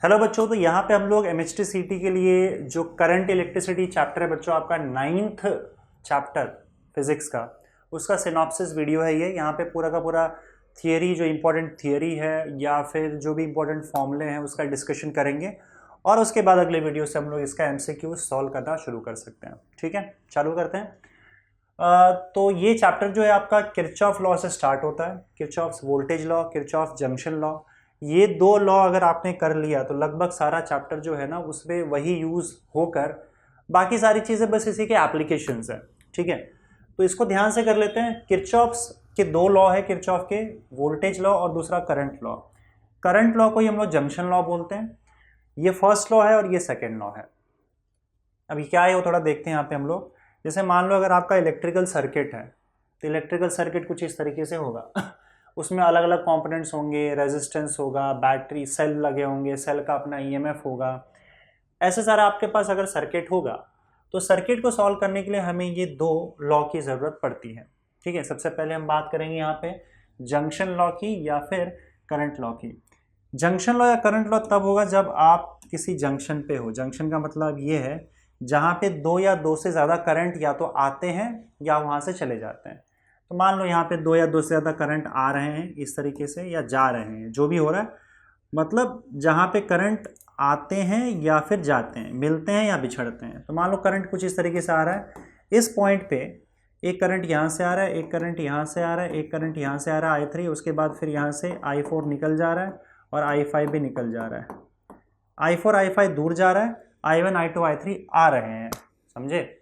Hello बच्चों, तो यहाँ पे हम लोग MHTCT के लिए जो करंट इलेक्ट्रिसिटी चैप्टर है बच्चों, आपका 9th चैप्टर फिजिक्स का, उसका सिनॉप्सिस वीडियो है ये। यहाँ पे पूरा का पूरा थियरी, जो इम्पोर्टेंट थियरी है या फिर जो भी इम्पोर्टेंट फॉर्मूले हैं उसका डिस्कशन करेंगे और उसके बाद अगले वीडियो से हम लोग इसका MCQ सॉल्व करना शुरू कर सकते हैं। ठीक है, चालू करते हैं। तो ये चैप्टर जो है आपका किरचॉफ लॉ से स्टार्ट होता है। Kirchhoff voltage law, Kirchhoff junction law, ये दो लॉ अगर आपने कर लिया तो लगभग सारा चैप्टर जो है ना उसमें वही यूज़ होकर बाकी सारी चीज़ें बस इसी के एप्लीकेशंस हैं। ठीक है, तो इसको ध्यान से कर लेते हैं। किरचॉफ्स के दो लॉ है किरचॉफ के, वोल्टेज लॉ और दूसरा करंट लॉ। करंट लॉ को ही हम लोग जंक्शन लॉ बोलते हैं। ये फर्स्ट लॉ है और ये सेकेंड लॉ है। अभी क्या है वो थोड़ा देखते हैं यहाँ पे हम लोग। जैसे मान लो अगर आपका इलेक्ट्रिकल सर्किट है तो इलेक्ट्रिकल सर्किट कुछ इस तरीके से होगा उसमें अलग अलग कंपोनेंट्स होंगे, रेजिस्टेंस होगा, बैटरी सेल लगे होंगे, सेल का अपना EMF होगा। ऐसे सारा आपके पास अगर सर्किट होगा तो सर्किट को सॉल्व करने के लिए हमें ये दो लॉ की ज़रूरत पड़ती है। ठीक है, सबसे पहले हम बात करेंगे यहाँ पे जंक्शन लॉ की या फिर करंट लॉ की। जंक्शन लॉ या करंट लॉ तब होगा जब आप किसी जंक्शन पे हो। जंक्शन का मतलब ये है जहाँ पे दो या दो से ज़्यादा करंट या तो आते हैं या वहाँ से चले जाते हैं। तो मान लो यहाँ पे दो या दो से ज़्यादा करंट आ रहे हैं इस तरीके से या जा रहे हैं, जो भी हो रहा है, मतलब जहाँ पे करंट आते हैं या फिर जाते हैं, मिलते हैं या बिछड़ते हैं। तो मान लो करंट कुछ इस तरीके से आ रहा है। इस पॉइंट पे एक करंट यहाँ से आ रहा है, एक करंट यहाँ से आ रहा है, एक करंट यहाँ से आ रहा है I3, उसके बाद फिर यहाँ से I4 निकल जा रहा है और I5 भी निकल जा रहा है। I4 I5 दूर जा रहा है, I1 I2 I3 आ रहे हैं। समझे?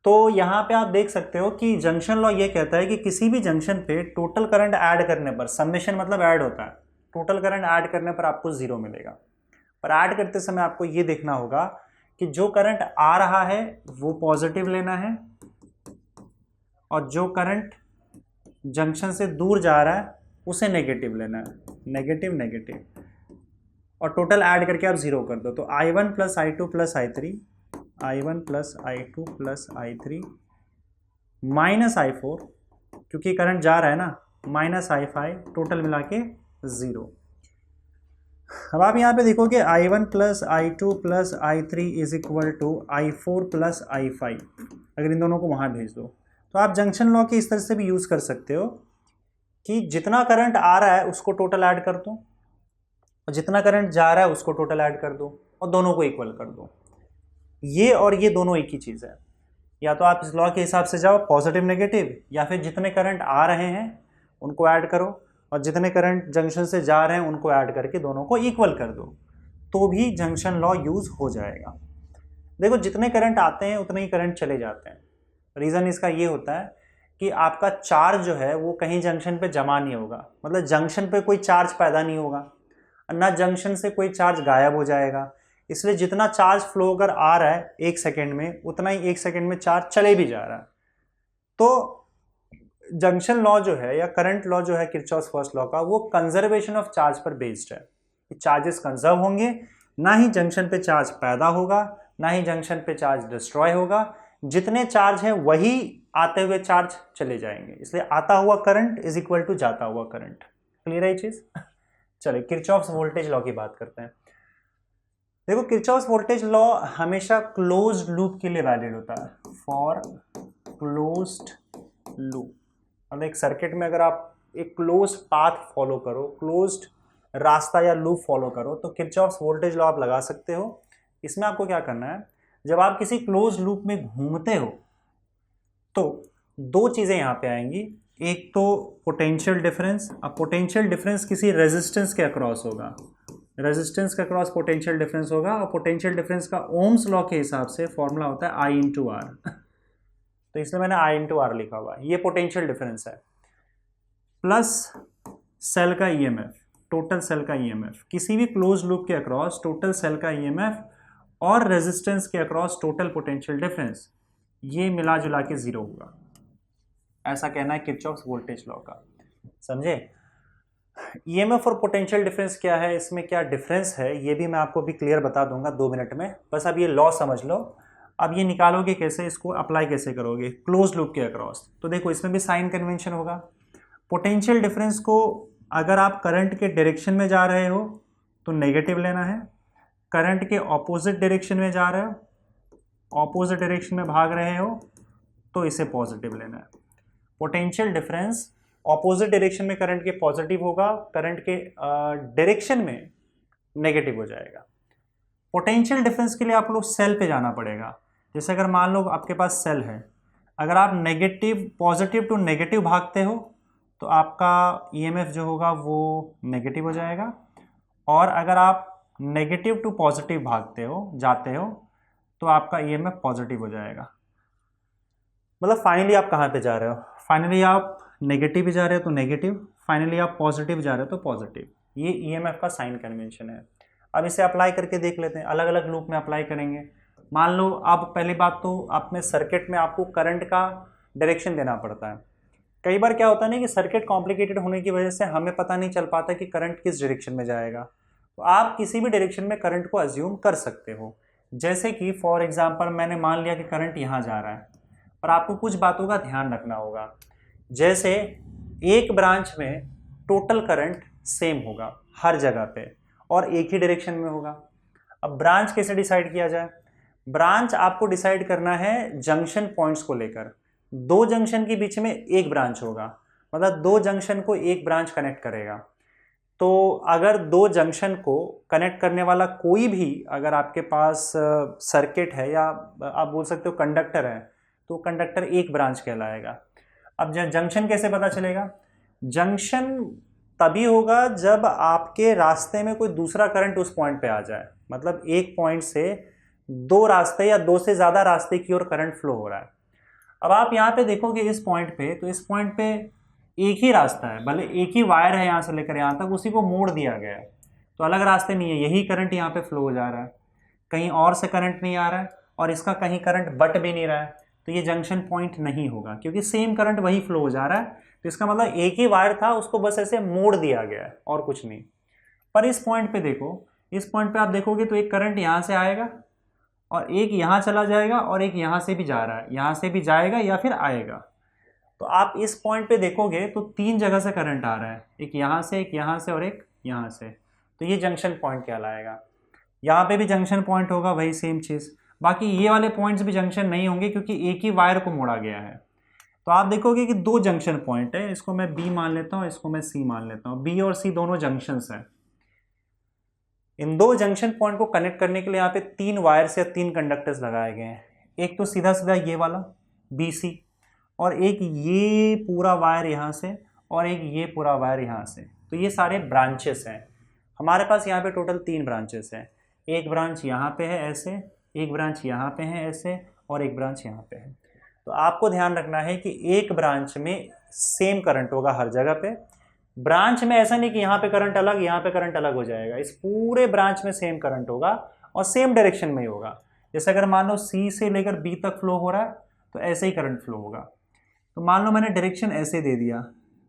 तो यहाँ पे आप देख सकते हो कि जंक्शन लॉ ये कहता है कि किसी भी जंक्शन पे टोटल करंट ऐड करने पर, समेशन मतलब ऐड होता है, टोटल करंट ऐड करने पर आपको 0 मिलेगा। पर ऐड करते समय आपको ये देखना होगा कि जो करंट आ रहा है वो पॉजिटिव लेना है और जो करंट जंक्शन से दूर जा रहा है उसे नेगेटिव लेना है। नेगेटिव नेगेटिव और टोटल ऐड करके आप 0 कर दो। तो I1 plus I2 plus I3, I1 plus I2 plus I3 minus I4, क्योंकि करंट जा रहा है ना, माइनस I5, टोटल मिला के 0। अब आप यहाँ पे देखोगे I1 plus I2 plus I3 is equal to I4 plus I5। अगर इन दोनों को वहाँ भेज दो तो आप जंक्शन लॉ के इस तरह से भी यूज़ कर सकते हो कि जितना करंट आ रहा है उसको टोटल ऐड कर दो और जितना करंट जा रहा है उसको टोटल ऐड कर दो और दोनों को इक्वल कर दो। ये और ये दोनों एक ही चीज़ है। या तो आप इस लॉ के हिसाब से जाओ पॉजिटिव नेगेटिव, या फिर जितने करंट आ रहे हैं उनको ऐड करो और जितने करंट जंक्शन से जा रहे हैं उनको ऐड करके दोनों को इक्वल कर दो, तो भी जंक्शन लॉ यूज़ हो जाएगा। देखो, जितने करंट आते हैं उतने ही करंट चले जाते हैं। रीज़न इसका ये होता है कि आपका चार्ज जो है वो कहीं जंक्शन पे जमा नहीं होगा, मतलब जंक्शन पे कोई चार्ज पैदा नहीं होगा, ना जंक्शन से कोई चार्ज गायब हो जाएगा। इसलिए जितना चार्ज फ्लो होकर आ रहा है 1 सेकेंड में, उतना ही 1 सेकेंड में चार्ज चले भी जा रहा है। तो जंक्शन लॉ जो है या करंट लॉ जो है किरचॉफ फर्स्ट लॉ का, वो कंजर्वेशन ऑफ चार्ज पर बेस्ड है कि चार्जेस कंजर्व होंगे, ना ही जंक्शन पे चार्ज पैदा होगा ना ही जंक्शन पे चार्ज डिस्ट्रॉय होगा। जितने चार्ज है वही आते हुए चार्ज चले जाएंगे, इसलिए आता हुआ करंट इज इक्वल टू जाता हुआ करंट। क्लियर है ये चीज? चलिए किरचॉफ वोल्टेज लॉ की बात करते हैं। देखो, किरचॉफ वोल्टेज लॉ हमेशा क्लोज्ड लूप के लिए वैलिड होता है। फॉर क्लोज्ड लूप मतलब एक सर्किट में अगर आप एक क्लोज्ड पाथ फॉलो करो, क्लोज्ड रास्ता या लूप फॉलो करो, तो किरचॉफ वोल्टेज लॉ आप लगा सकते हो। इसमें आपको क्या करना है, जब आप किसी क्लोज्ड लूप में घूमते हो तो दो चीज़ें यहाँ पे आएंगी। एक तो पोटेंशियल डिफरेंस। अब पोटेंशियल डिफरेंस किसी रेजिस्टेंस के अक्रॉस होगा, रेजिस्टेंस के अक्रॉस पोटेंशियल डिफरेंस होगा और पोटेंशियल डिफरेंस का ओम्स लॉ के हिसाब से फॉर्मूला होता है I इंटू आर। तो इसलिए मैंने I इंटू आर लिखा हुआ है। ये पोटेंशियल डिफरेंस है, प्लस सेल का EMF, टोटल सेल का EMF, किसी भी क्लोज लूप के अक्रॉस टोटल सेल का EMF और रेजिस्टेंस के अक्रॉस टोटल पोटेंशियल डिफरेंस, ये मिला जुला के 0 होगा। ऐसा कहना है किरचॉफ वोल्टेज लॉ का। समझे? EMF और पोटेंशियल डिफरेंस क्या है, इसमें क्या डिफरेंस है, ये भी मैं आपको भी क्लियर बता दूंगा 2 मिनट में। बस अब ये लॉ समझ लो। अब ये निकालोगे कैसे, इसको अप्लाई कैसे करोगे क्लोज लूप के अक्रॉस। तो देखो, इसमें भी साइन कन्वेंशन होगा। पोटेंशियल डिफरेंस को अगर आप करंट के डायरेक्शन में जा रहे हो तो नेगेटिव लेना है। करंट के ऑपोजिट डायरेक्शन में जा रहे हो, ऑपोजिट डायरेक्शन में भाग रहे हो, तो इसे पॉजिटिव लेना है। पोटेंशियल डिफरेंस ऑपोजिट डायरेक्शन में करंट के पॉजिटिव होगा, करंट के डायरेक्शन में नेगेटिव हो जाएगा। पोटेंशियल डिफरेंस के लिए आप लोग सेल पे जाना पड़ेगा। जैसे अगर मान लो आपके पास सेल है, अगर आप नेगेटिव पॉजिटिव टू नेगेटिव भागते हो तो आपका ईएमएफ जो होगा वो नेगेटिव हो जाएगा, और अगर आप नेगेटिव टू पॉजिटिव भागते हो जाते हो तो आपका ईएमएफ पॉजिटिव हो जाएगा। मतलब फाइनली आप कहाँ पे जा रहे हो, फाइनली आप नेगेटिव भी जा रहे हो तो नेगेटिव, फाइनली आप पॉजिटिव जा रहे हो तो पॉजिटिव। ये ईएमएफ का साइन कन्वेंशन है। अब इसे अप्लाई करके देख लेते हैं, अलग अलग लूप में अप्लाई करेंगे। मान लो अब पहली बात तो अपने सर्किट में आपको करंट का डायरेक्शन देना पड़ता है। कई बार क्या होता है ना कि सर्किट कॉम्प्लिकेटेड होने की वजह से हमें पता नहीं चल पाता कि करंट किस डायरेक्शन में जाएगा। तो आप किसी भी डायरेक्शन में करंट को अज्यूम कर सकते हो। जैसे कि फॉर एग्जांपल मैंने मान लिया कि करंट यहाँ जा रहा है, पर आपको कुछ बातों का ध्यान रखना होगा। जैसे एक ब्रांच में टोटल करंट सेम होगा हर जगह पे और एक ही डायरेक्शन में होगा। अब ब्रांच कैसे डिसाइड किया जाए? ब्रांच आपको डिसाइड करना है जंक्शन पॉइंट्स को लेकर। दो जंक्शन के बीच में एक ब्रांच होगा, मतलब दो जंक्शन को एक ब्रांच कनेक्ट करेगा। तो अगर दो जंक्शन को कनेक्ट करने वाला कोई भी अगर आपके पास सर्किट है या आप बोल सकते हो कंडक्टर है, तो कंडक्टर एक ब्रांच कहलाएगा। अब जंक्शन कैसे पता चलेगा? जंक्शन तभी होगा जब आपके रास्ते में कोई दूसरा करंट उस पॉइंट पे आ जाए, मतलब एक पॉइंट से दो रास्ते या दो से ज़्यादा रास्ते की ओर करंट फ्लो हो रहा है। अब आप यहाँ पे देखोगे इस पॉइंट पे, तो इस पॉइंट पे एक ही रास्ता है, भले एक ही वायर है यहाँ से लेकर यहाँ तक, उसी को मोड़ दिया गया है, तो अलग रास्ते नहीं है, यही करंट यहाँ पे फ्लो हो जा रहा है, कहीं और से करंट नहीं आ रहा है और इसका कहीं करंट बट भी नहीं रहा है, तो ये जंक्शन पॉइंट नहीं होगा क्योंकि सेम करंट वही फ्लो हो जा रहा है। तो इसका मतलब एक ही वायर था, उसको बस ऐसे मोड़ दिया गया है और कुछ नहीं। पर इस पॉइंट पे देखो, इस पॉइंट पे आप देखोगे तो एक करंट यहाँ से आएगा और एक यहाँ चला जाएगा और एक यहाँ से भी जा रहा है, यहाँ से भी जाएगा या फिर आएगा। तो आप इस पॉइंट पे देखोगे तो तीन जगह से करंट आ रहा है, एक यहाँ से, एक यहाँ से और एक यहाँ से। तो ये जंक्शन पॉइंट कहलाएगा। यहाँ पे भी जंक्शन पॉइंट होगा, वही सेम चीज़। बाकी ये वाले पॉइंट्स भी जंक्शन नहीं होंगे क्योंकि एक ही वायर को मोड़ा गया है। तो आप देखोगे कि दो जंक्शन पॉइंट है, इसको मैं बी मान लेता हूँ, इसको मैं सी मान लेता हूँ। बी और सी दोनों जंक्शंस हैं। इन दो जंक्शन पॉइंट को कनेक्ट करने के लिए यहाँ पे तीन वायर्स या तीन कंडक्टर्स लगाए गए हैं। एक तो सीधा सीधा ये वाला बी सी, और एक ये पूरा वायर यहाँ से, और एक ये पूरा वायर यहाँ से। तो ये सारे ब्रांचेस हैं हमारे पास। यहाँ पे टोटल तीन ब्रांचेस हैं। एक ब्रांच यहाँ पे है ऐसे, एक ब्रांच यहाँ पे है ऐसे, और एक ब्रांच यहाँ पे है। तो आपको ध्यान रखना है कि एक ब्रांच में सेम करंट होगा हर जगह पे। ब्रांच में ऐसा नहीं कि यहाँ पे करंट अलग, यहाँ पे करंट अलग हो जाएगा। इस पूरे ब्रांच में सेम करंट होगा और सेम डायरेक्शन में ही होगा। जैसे अगर मान लो सी से लेकर बी तक फ्लो हो रहा है तो ऐसे ही करंट फ्लो होगा। तो मान लो मैंने डायरेक्शन ऐसे दे दिया,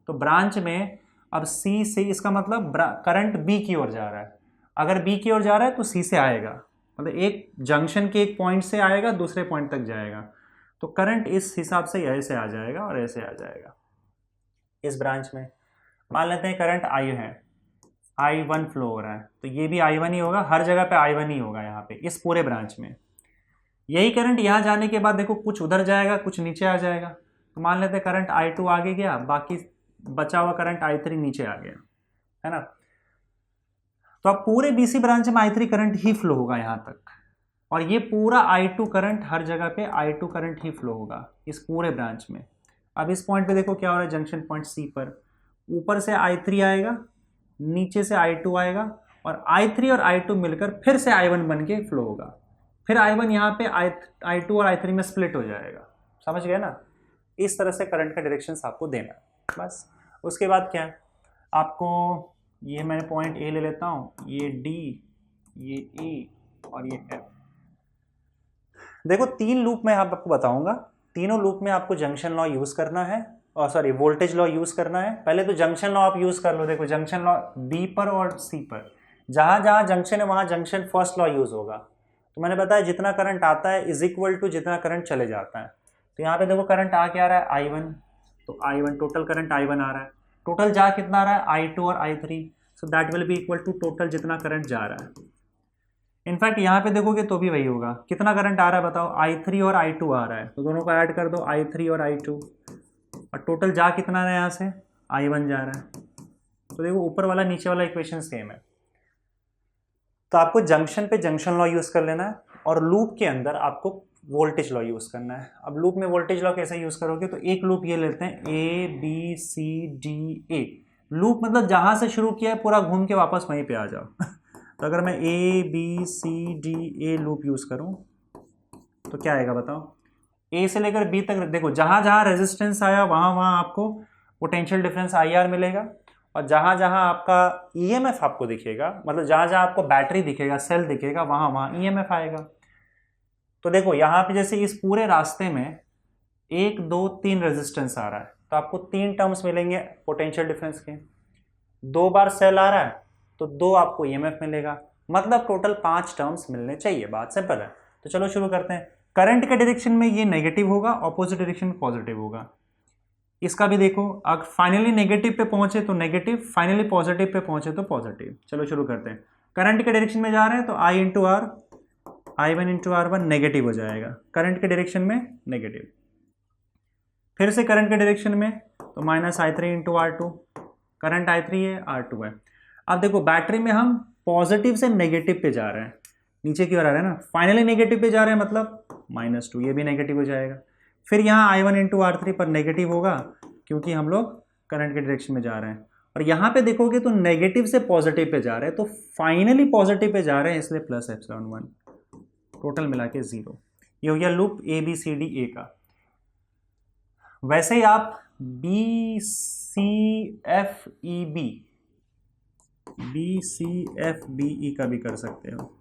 तो ब्रांच में अब सी से, इसका मतलब करंट बी की ओर जा रहा है। अगर बी की ओर जा रहा है तो सी से आएगा, मतलब एक जंक्शन के एक पॉइंट से आएगा दूसरे पॉइंट तक जाएगा। तो करंट इस हिसाब से ऐसे आ जाएगा और ऐसे आ जाएगा। इस ब्रांच में मान लेते हैं करंट आई है, I1 फ्लो हो रहा है, तो ये भी I1 ही होगा, हर जगह पे I1 ही होगा यहाँ पे इस पूरे ब्रांच में। यही करंट यहाँ जाने के बाद देखो कुछ उधर जाएगा, कुछ नीचे आ जाएगा। तो मान लेते हैं करंट I2 आगे गया, बाकी बचा हुआ करंट I3 नीचे आ गया, है ना। तो अब पूरे BC ब्रांच में I3 करंट ही फ्लो होगा यहाँ तक, और ये पूरा I2 करंट, हर जगह पे I2 करंट ही फ्लो होगा इस पूरे ब्रांच में। अब इस पॉइंट पे देखो क्या हो रहा है, जंक्शन पॉइंट C पर ऊपर से I3 आएगा, नीचे से I2 आएगा, और I3 और I2 मिलकर फिर से I1 बन के फ्लो होगा। फिर I1 यहाँ पे I2 और I3 में स्प्लिट हो जाएगा। समझ गए ना? इस तरह से करंट का डायरेक्शन आपको देना है बस। उसके बाद क्या है आपको, ये मैंने पॉइंट ए ले लेता हूँ, ये डी, ये ई और ये एफ। देखो तीन लूप में आपको बताऊंगा, तीनों लूप में आपको जंक्शन लॉ यूज करना है, और सॉरी वोल्टेज लॉ यूज करना है। पहले तो जंक्शन लॉ आप यूज कर लो। देखो जंक्शन लॉ बी पर और सी पर, जहां जहां जंक्शन है वहां जंक्शन फर्स्ट लॉ यूज होगा। तो मैंने बताया जितना करंट आता है इज इक्वल टू जितना करंट चले जाता है। तो यहाँ पे देखो करंट आ क्या रहा है, I1, तो I1 टोटल करंट I1 आ रहा है। टोटल जा कितना आ रहा है, I2 और I3। So that will be equal to total जितना करंट जा रहा है। इनफैक्ट यहाँ पे देखोगे तो भी वही होगा। कितना करंट आ रहा है बताओ, I3 और I2 आ रहा है, तो दोनों को ऐड कर दो, I3 और I2, और टोटल जा कितना है यहाँ से, I1 जा रहा है। तो देखो ऊपर वाला नीचे वाला इक्वेशन सेम है। तो आपको जंक्शन पे जंक्शन लॉ यूज़ कर लेना है, और लूप के अंदर आपको वोल्टेज लॉ यूज़ करना है। अब लूप में वोल्टेज लॉ कैसे यूज़ करोगे, तो एक लूप ये लेते हैं ABCDA। लूप मतलब जहाँ से शुरू किया है पूरा घूम के वापस वहीं पे आ जाओ। तो अगर मैं ABCDA लूप यूज़ करूँ तो क्या आएगा बताओ, ए से लेकर बी तक। देखो जहाँ जहाँ रेजिस्टेंस आया वहाँ वहाँ आपको पोटेंशियल डिफरेंस IR मिलेगा, और जहाँ जहाँ आपका EMF आपको दिखेगा, मतलब जहाँ जहाँ आपको बैटरी दिखेगा, सेल दिखेगा, वहाँ वहाँ EMF आएगा। तो देखो यहाँ पे जैसे इस पूरे रास्ते में 1 2 3 रेजिस्टेंस आ रहा है, तो आपको 3 टर्म्स मिलेंगे पोटेंशियल डिफरेंस के। 2 बार सेल आ रहा है तो 2 आपको EMF मिलेगा, मतलब टोटल 5 टर्म्स मिलने चाहिए। बात सिंपल है। तो चलो शुरू करते हैं। करंट के डायरेक्शन में ये नेगेटिव होगा, ऑपोजिट डायरेक्शन में पॉजिटिव होगा। इसका भी देखो, अगर फाइनली नेगेटिव पे पहुंचे तो नेगेटिव, फाइनली पॉजिटिव पे पहुंचे तो पॉजिटिव। चलो शुरू करते हैं। करंट के डायरेक्शन में जा रहे हैं तो I into R, I1 into R1 negative हो जाएगा, करंट के डायरेक्शन में नेगेटिव। फिर से करंट के डायरेक्शन में तो minus I3 into R2, current I3 है, R2 है। अब देखो बैटरी में हम पॉजिटिव से नेगेटिव पे जा रहे हैं, नीचे की ओर आ रहे हैं ना, फाइनली नेगेटिव पे जा रहे हैं, मतलब -2, ये भी नेगेटिव हो जाएगा। फिर यहाँ I1 इंटू R3 पर नेगेटिव होगा, क्योंकि हम लोग करंट के डायरेक्शन में जा रहे हैं। और यहाँ पे देखोगे तो नेगेटिव से पॉजिटिव पे जा रहे हैं, तो फाइनली पॉजिटिव पे जा रहे हैं, इसलिए प्लस ε1, टोटल मिला के 0। ये हो गया लूप ABCDA का। वैसे ही आप BCFBE का भी कर सकते हो।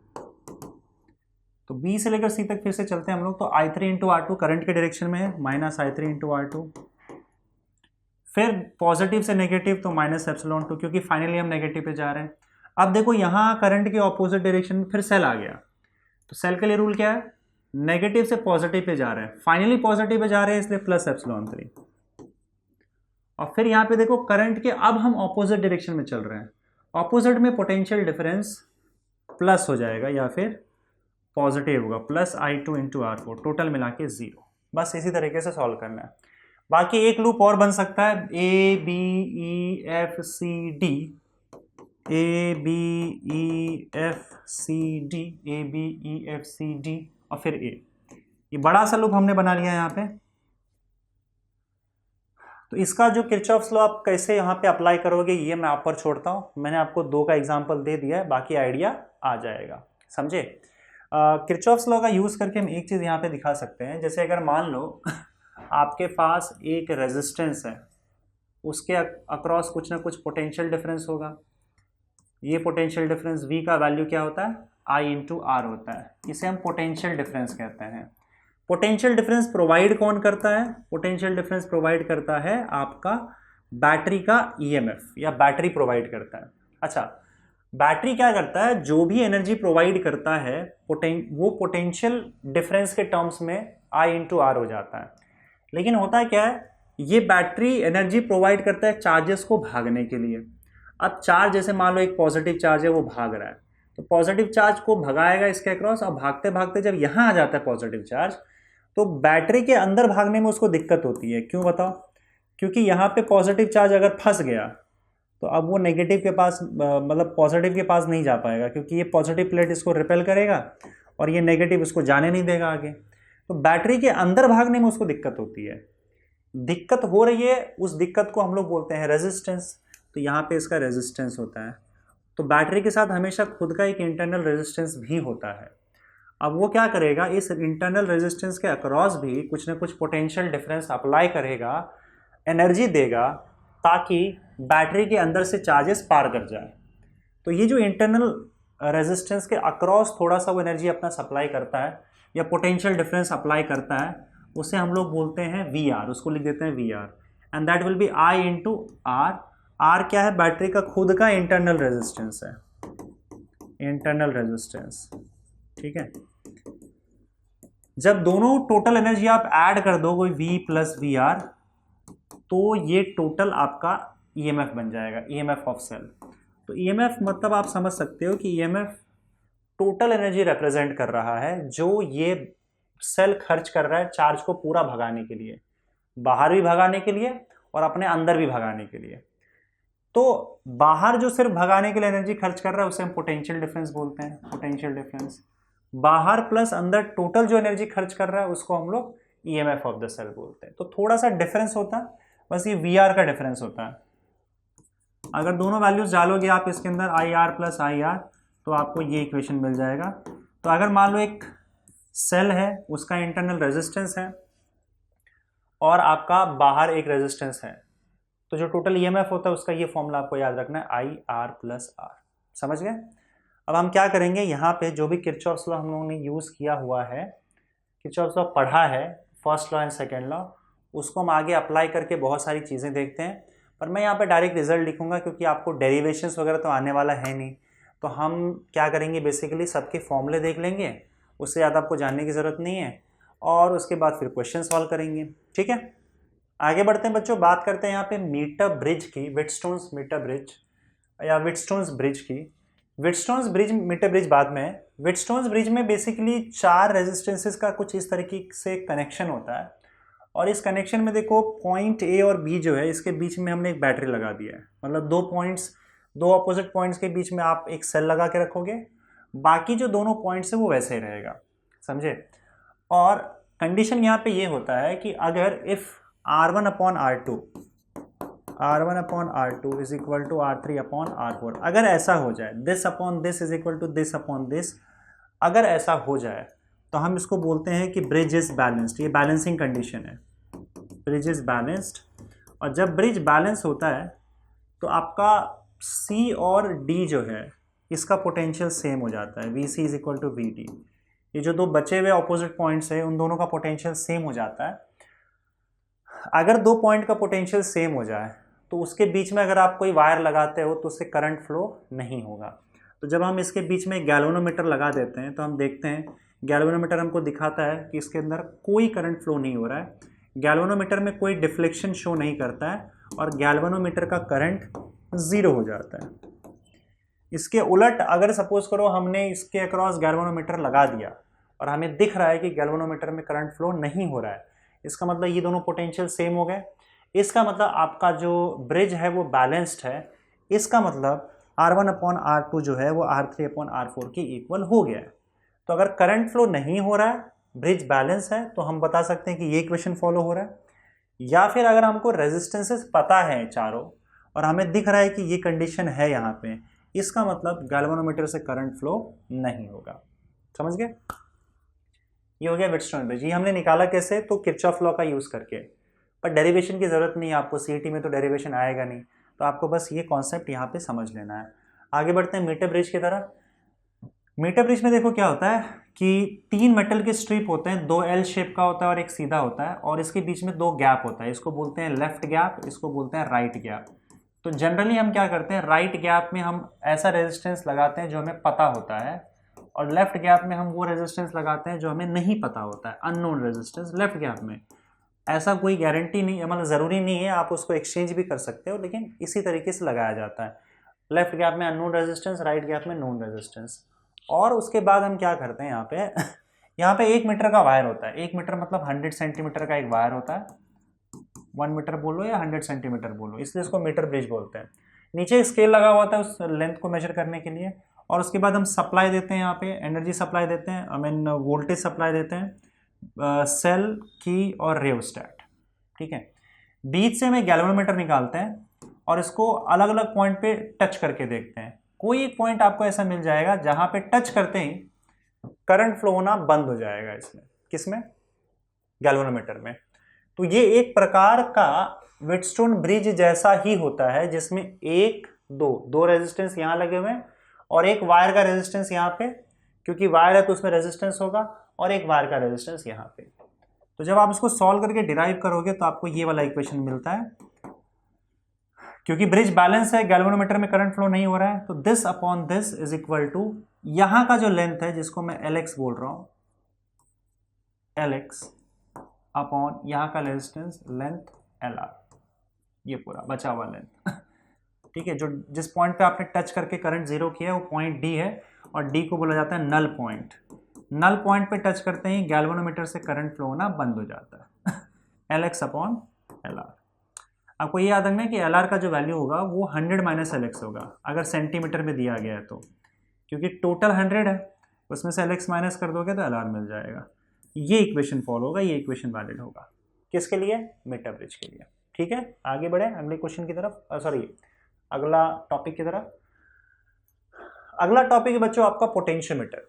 तो B से लेकर C तक फिर से चलते हैं हम लोग। तो I3 इंटू R2 करंट के डायरेक्शन में है, माइनस I3 इंटू R2। फिर पॉजिटिव से नेगेटिव तो माइनस ε2, क्योंकि फाइनली हम नेगेटिव पे जा रहे हैं। अब देखो यहाँ करंट के ऑपोजिट डायरेक्शन में फिर सेल आ गया, तो सेल के लिए रूल क्या है, नेगेटिव से पॉजिटिव पे जा रहे हैं, फाइनली पॉजिटिव पे जा रहे हैं, इसलिए प्लस ε3। और फिर यहाँ पे देखो करंट के अब हम ऑपोजिट डायरेक्शन में चल रहे हैं, ऑपोजिट में पोटेंशियल डिफरेंस प्लस हो जाएगा या फिर पॉजिटिव होगा, plus I2 into R4, total मिला के 0। बस इसी तरीके से सॉल्व करना है। बाकी एक लूप और बन सकता है, ABEFCD, ABEFCD और फिर A। ये बड़ा सा लूप हमने बना लिया यहाँ पे। तो इसका जो किरचॉफ्स लॉ आप कैसे यहाँ पे अप्लाई करोगे ये मैं आप पर छोड़ता हूँ। मैंने आपको 2 का एग्जाम्पल दे दिया है, बाकी आइडिया आ जाएगा, समझे। किरचॉफ्स लॉ का यूज़ करके हम एक चीज़ यहाँ पे दिखा सकते हैं। जैसे अगर मान लो आपके पास एक रेजिस्टेंस है, उसके अक्रॉस कुछ ना कुछ पोटेंशियल डिफरेंस होगा। ये पोटेंशियल डिफरेंस V का वैल्यू क्या होता है, I इंटू R होता है। इसे हम पोटेंशियल डिफरेंस कहते हैं। पोटेंशियल डिफरेंस प्रोवाइड कौन करता है, पोटेंशियल डिफरेंस प्रोवाइड करता है आपका बैटरी का EMF, या बैटरी प्रोवाइड करता है। अच्छा, बैटरी क्या करता है, जो भी एनर्जी प्रोवाइड करता है वो पोटेंशियल डिफरेंस के टर्म्स में I इंटू R हो जाता है। लेकिन होता क्या है, ये बैटरी एनर्जी प्रोवाइड करता है चार्जेस को भागने के लिए। अब चार्ज जैसे मान लो एक पॉजिटिव चार्ज है, वो भाग रहा है, तो पॉजिटिव चार्ज को भगाएगा इसके अक्रॉस, और भागते भागते जब यहाँ आ जाता है पॉजिटिव चार्ज, तो बैटरी के अंदर भागने में उसको दिक्कत होती है। क्यों बताओ, क्योंकि यहाँ पे पॉजिटिव चार्ज अगर फंस गया तो अब वो नेगेटिव के पास मतलब पॉजिटिव के पास नहीं जा पाएगा, क्योंकि ये पॉजिटिव प्लेट इसको रिपेल करेगा और ये नेगेटिव उसको जाने नहीं देगा आगे। तो बैटरी के अंदर भागने में उसको दिक्कत होती है। दिक्कत हो रही है, उस दिक्कत को हम लोग बोलते हैं रेजिस्टेंस। तो यहाँ पे इसका रेजिस्टेंस होता है। तो बैटरी के साथ हमेशा खुद का एक इंटरनल रेजिस्टेंस भी होता है। अब वो क्या करेगा, इस इंटरनल रेजिस्टेंस के अक्रॉस भी कुछ ना कुछ पोटेंशियल डिफरेंस अप्लाई करेगा, एनर्जी देगा, ताकि बैटरी के अंदर से चार्जेस पार कर जाए। तो ये जो इंटरनल रेजिस्टेंस के अक्रॉस थोड़ा सा वो एनर्जी अपना सप्लाई करता है या पोटेंशियल डिफरेंस अप्लाई करता है, उसे हम लोग बोलते हैं VR। उसको लिख देते हैं VR, and that will B I into R। R क्या है, बैटरी का खुद का इंटरनल रेजिस्टेंस है, इंटरनल रेजिस्टेंस, ठीक है। जब दोनों टोटल एनर्जी आप ऐड कर दो, कोई V प्लस VR, तो ये टोटल आपका EMF बन जाएगा, EMF ऑफ सेल। तो तो ईएमएफ मतलब आप समझ सकते हो कि ईएमएफ टोटल एनर्जी रिप्रेजेंट कर रहा है जो ये सेल खर्च कर रहा है चार्ज को पूरा भगाने के लिए, बाहर भी भगाने के लिए और अपने अंदर भी भगाने के लिए। तो बाहर जो सिर्फ भगाने के लिए एनर्जी खर्च कर रहा है उसे हम पोटेंशियल डिफरेंस बोलते हैं, पोटेंशियल डिफरेंस। बाहर प्लस अंदर टोटल जो एनर्जी खर्च कर रहा है उसको हम लोग ईएमएफ ऑफ द सेल बोलते हैं। तो थोड़ा सा डिफरेंस होता है, बस ये वी आर का डिफरेंस होता है। अगर दोनों वैल्यूज डालोगे आप इसके अंदर I R plus I R तो आपको ये इक्वेशन मिल जाएगा। तो अगर मान लो एक सेल है, उसका इंटरनल रेजिस्टेंस है और आपका बाहर एक रेजिस्टेंस है, तो जो टोटल ईएमएफ होता है उसका ये फॉर्मूला आपको याद रखना है, आई आर प्लस आर। समझ गए? अब हम क्या करेंगे, यहाँ पे जो भी किरचॉफ्स लॉ हम लोगों ने यूज किया हुआ है, किरचॉफ्स लॉ पढ़ा है, first law and second law, उसको हम आगे अप्लाई करके बहुत सारी चीज़ें देखते हैं। पर मैं यहाँ पे डायरेक्ट रिजल्ट लिखूंगा क्योंकि आपको डेरिवेशंस वगैरह तो आने वाला है नहीं। तो हम क्या करेंगे, बेसिकली सबके फॉर्मूले देख लेंगे, उससे ज़्यादा आपको जानने की ज़रूरत नहीं है, और उसके बाद फिर क्वेश्चन सॉल्व करेंगे। ठीक है, आगे बढ़ते हैं बच्चों। बात करते हैं यहाँ पे मीटर ब्रिज की, व्हिटस्टोन्स मीटर ब्रिज या व्हिटस्टोन्स ब्रिज की। व्हिटस्टोन्स ब्रिज, मीटर ब्रिज बाद में। व्हिटस्टोन्स ब्रिज में बेसिकली 4 रेजिस्टेंसेस का कुछ इस तरीके से कनेक्शन होता है, और इस कनेक्शन में देखो पॉइंट ए और बी जो है इसके बीच में हमने एक बैटरी लगा दिया है। मतलब 2 पॉइंट्स, 2 अपोजिट पॉइंट्स के बीच में आप एक सेल लगा के रखोगे, बाकी जो दोनों पॉइंट्स है वो वैसे ही रहेगा। समझे? और कंडीशन यहाँ पे ये होता है कि अगर if R1 upon R2, R1 upon R2 is equal to R3 upon R4, अगर ऐसा हो जाए, this upon this is equal to this upon this, अगर ऐसा हो जाए तो हम इसको बोलते हैं कि ब्रिज इज बैलेंस्ड। ये बैलेंसिंग कंडीशन है, ब्रिज इज बैलेंस्ड। और जब ब्रिज बैलेंस होता है तो आपका C और D जो है इसका पोटेंशियल सेम हो जाता है, VC is equal to VD। ये जो 2 बचे हुए ऑपोजिट पॉइंट्स है उन दोनों का पोटेंशियल सेम हो जाता है। अगर 2 पॉइंट का पोटेंशियल सेम हो जाए तो उसके बीच में अगर आप कोई वायर लगाते हो तो उससे करंट फ्लो नहीं होगा। तो जब हम इसके बीच में गैल्वेनोमीटर लगा देते हैं तो हम देखते हैं गैल्वेनोमीटर हमको दिखाता है कि इसके अंदर कोई करंट फ्लो नहीं हो रहा है, गैल्वेनोमीटर में कोई डिफ्लेक्शन शो नहीं करता है, और गैल्वेनोमीटर का करंट 0 हो जाता है। इसके उलट अगर सपोज करो हमने इसके अक्रॉस गैल्वेनोमीटर लगा दिया और हमें दिख रहा है कि गैल्वेनोमीटर में करंट फ्लो नहीं हो रहा है, इसका मतलब ये दोनों पोटेंशियल सेम हो गए। इसका मतलब आपका जो ब्रिज है वो बैलेंस्ड है। इसका मतलब R1 अपॉन R2 जो है वो R3 अपॉन R4 के इक्वल हो गया है। तो अगर करंट फ्लो नहीं हो रहा है, ब्रिज बैलेंस है, तो हम बता सकते हैं कि ये इक्वेशन फॉलो हो रहा है। या फिर अगर हमको रेजिस्टेंसेस पता है चारों और हमें दिख रहा है कि ये कंडीशन है यहाँ पे, इसका मतलब गैल्वेनोमीटर से करंट फ्लो नहीं होगा। समझ गए? ये हो गया व्हिटस्टोन ब्रिज। ये हमने निकाला कैसे, तो किरचॉफ लॉ का यूज करके। पर डेरिवेशन की जरूरत नहीं है आपको, सीईटी में तो डेरिवेशन आएगा नहीं, तो आपको बस ये कॉन्सेप्ट यहाँ पे समझ लेना है। आगे बढ़ते हैं मीटर ब्रिज की तरफ। मीटर ब्रिज में देखो क्या होता है कि 3 मेटल के स्ट्रिप होते हैं, 2 एल शेप का होता है और एक सीधा होता है, और इसके बीच में 2 गैप होता है। इसको बोलते हैं लेफ्ट गैप, इसको बोलते हैं राइट गैप। तो जनरली हम क्या करते हैं, राइट गैप में हम ऐसा रेजिस्टेंस लगाते हैं जो हमें पता होता है, और लेफ्ट गैप में हम वो रेजिस्टेंस लगाते हैं जो हमें नहीं पता होता है, अननोन रेजिस्टेंस। लेफ्ट गैप में ऐसा कोई गारंटी नहीं है, मतलब ज़रूरी नहीं है, आप उसको एक्सचेंज भी कर सकते हो, लेकिन इसी तरीके से लगाया जाता है। लेफ्ट गैप में अननोन रेजिस्टेंस, राइट गैप में नोन रेजिस्टेंस। और उसके बाद हम क्या करते हैं यहाँ पे यहाँ पे 1 मीटर का वायर होता है। 1 मीटर मतलब 100 सेंटीमीटर का एक वायर होता है। 1 मीटर बोलो या 100 सेंटीमीटर बोलो, इसलिए इसको मीटर ब्रिज बोलते हैं। नीचे एक स्केल लगा हुआ था उस लेंथ को मेजर करने के लिए, और उसके बाद हम सप्लाई देते हैं, यहाँ पे एनर्जी सप्लाई देते हैं, आई मीन वोल्टेज सप्लाई देते हैं सेल की और रेओस्टैट। ठीक है, बीच से हमें गैल्वेनोमीटर निकालते हैं और इसको अलग अलग पॉइंट पे टच करके देखते हैं। कोई एक पॉइंट आपको ऐसा मिल जाएगा जहां पे टच करते ही करंट फ्लो होना बंद हो जाएगा। इसमें किसमें, गैल्वेनोमीटर में। तो ये एक प्रकार का व्हिटस्टोन ब्रिज जैसा ही होता है, जिसमें दो रेजिस्टेंस यहां लगे हुए हैं और एक वायर का रेजिस्टेंस यहाँ पे, क्योंकि वायर है तो उसमें रेजिस्टेंस होगा, और एक वायर का रेजिस्टेंस यहाँ पे। तो जब आप इसको सॉल्व करके डिराइव करोगे तो आपको ये वाला इक्वेशन मिलता है। क्योंकि ब्रिज बैलेंस है, गैल्वेनोमीटर में करंट फ्लो नहीं हो रहा है, तो this upon this is equal to यहां का जो लेंथ है जिसको मैं LX बोल रहा हूं, LX अपॉन यहां का रेजिस्टेंस लेंथ LR, ये पूरा बचा हुआ लेंथ ठीक है, जो जिस पॉइंट पे आपने टच करके करंट जीरो किया है वो पॉइंट डी है, और डी को बोला जाता है नल पॉइंट। नल पॉइंट पे टच करते ही गैल्वेनोमीटर से करंट फ्लो होना बंद हो जाता है। LX upon LR। आपको ये याद रखना है कि LR का जो वैल्यू होगा वो 100 माइनस LX होगा अगर सेंटीमीटर में दिया गया है तो, क्योंकि टोटल 100 है, उसमें से LX माइनस कर दोगे तो LR मिल जाएगा। ये इक्वेशन फॉलो होगा, ये इक्वेशन वैलिड होगा किसके लिए? मीटर ब्रिज के लिए। ठीक है, आगे बढ़े अगले क्वेश्चन की तरफ, सॉरी अगला टॉपिक की तरफ। अगला टॉपिक है बच्चों आपका पोटेंशियोमीटर।